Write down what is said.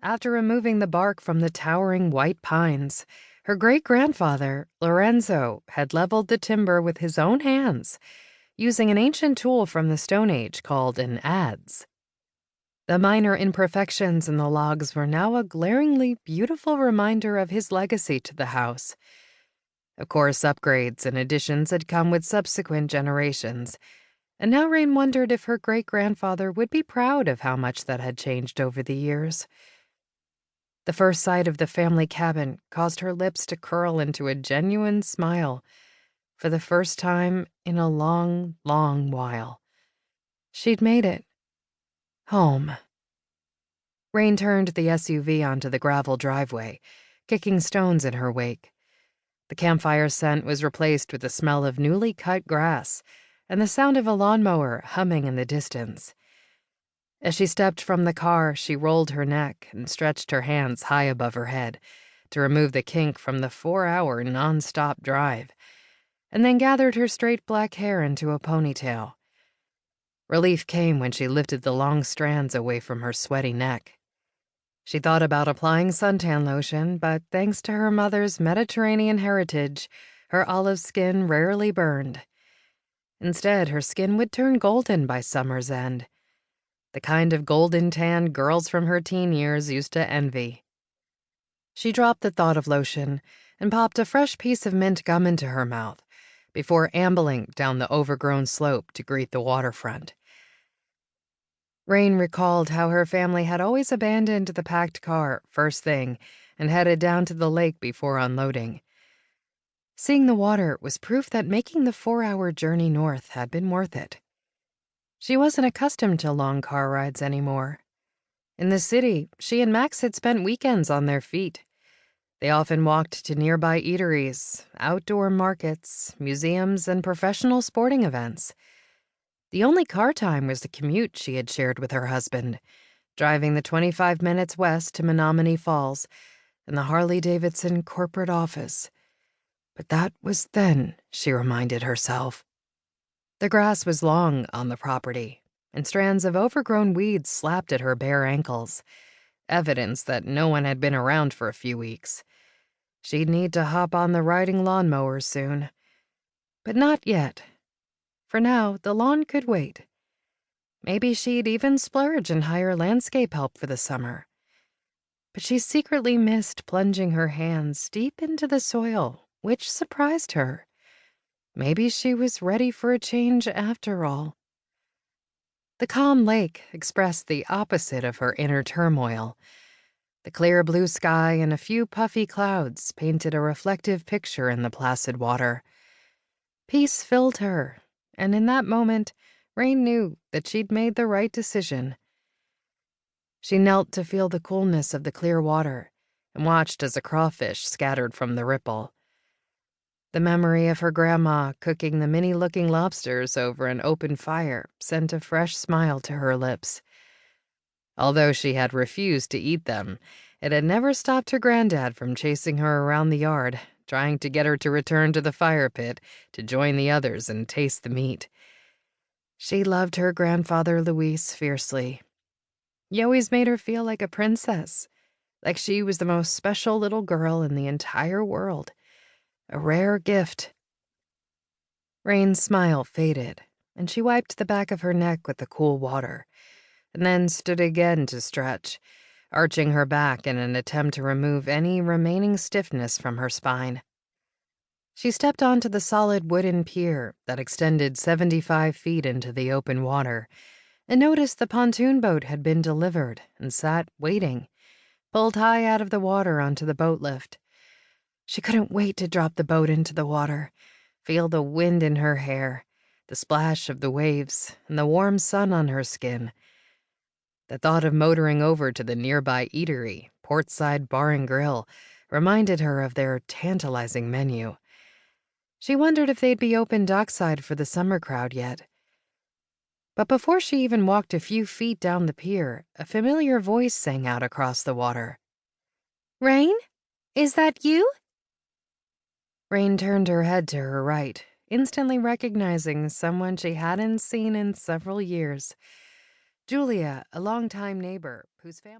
After removing the bark from the towering white pines, her great-grandfather, Lorenzo, had leveled the timber with his own hands, using an ancient tool from the Stone Age called an adze. The minor imperfections in the logs were now a glaringly beautiful reminder of his legacy to the house. Of course, upgrades and additions had come with subsequent generations, and now Rain wondered if her great-grandfather would be proud of how much that had changed over the years. The first sight of the family cabin caused her lips to curl into a genuine smile for the first time in a long, long while. She'd made it. Home. Rain turned the SUV onto the gravel driveway, kicking stones in her wake. The campfire scent was replaced with the smell of newly cut grass and the sound of a lawnmower humming in the distance. As she stepped from the car, she rolled her neck and stretched her hands high above her head to remove the kink from the 4-hour non-stop drive, and then gathered her straight black hair into a ponytail. Relief came when she lifted the long strands away from her sweaty neck. She thought about applying suntan lotion, but thanks to her mother's Mediterranean heritage, her olive skin rarely burned. Instead, her skin would turn golden by summer's end, the kind of golden tan girls from her teen years used to envy. She dropped the thought of lotion and popped a fresh piece of mint gum into her mouth before ambling down the overgrown slope to greet the waterfront. Rain recalled how her family had always abandoned the packed car first thing and headed down to the lake before unloading. Seeing the water was proof that making the 4-hour journey north had been worth it. She wasn't accustomed to long car rides anymore. In the city, she and Max had spent weekends on their feet. They often walked to nearby eateries, outdoor markets, museums, and professional sporting events. The only car time was the commute she had shared with her husband, driving the 25 minutes west to Menominee Falls and the Harley-Davidson corporate office. But that was then, she reminded herself. The grass was long on the property, and strands of overgrown weeds slapped at her bare ankles, evidence that no one had been around for a few weeks. She'd need to hop on the riding lawnmower soon. But not yet. For now, the lawn could wait. Maybe she'd even splurge and hire landscape help for the summer. But she secretly missed plunging her hands deep into the soil, which surprised her. Maybe she was ready for a change after all. The calm lake expressed the opposite of her inner turmoil. The clear blue sky and a few puffy clouds painted a reflective picture in the placid water. Peace filled her, and in that moment, Rain knew that she'd made the right decision. She knelt to feel the coolness of the clear water and watched as a crawfish scattered from the ripple. The memory of her grandma cooking the mini-looking lobsters over an open fire sent a fresh smile to her lips. Although she had refused to eat them, it had never stopped her granddad from chasing her around the yard, trying to get her to return to the fire pit to join the others and taste the meat. She loved her grandfather Luis fiercely. He always made her feel like a princess, like she was the most special little girl in the entire world. A rare gift. Rain's smile faded, and she wiped the back of her neck with the cool water, and then stood again to stretch, arching her back in an attempt to remove any remaining stiffness from her spine. She stepped onto the solid wooden pier that extended 75 feet into the open water and noticed the pontoon boat had been delivered and sat waiting, pulled high out of the water onto the boat lift. She couldn't wait to drop the boat into the water, feel the wind in her hair, the splash of the waves, and the warm sun on her skin. The thought of motoring over to the nearby eatery, Portside Bar and Grill, reminded her of their tantalizing menu. She wondered if they'd be open dockside for the summer crowd yet. But before she even walked a few feet down the pier, a familiar voice sang out across the water. "Rain? Is that you?" Rain turned her head to her right, instantly recognizing someone she hadn't seen in several years. Julia, a longtime neighbor, whose family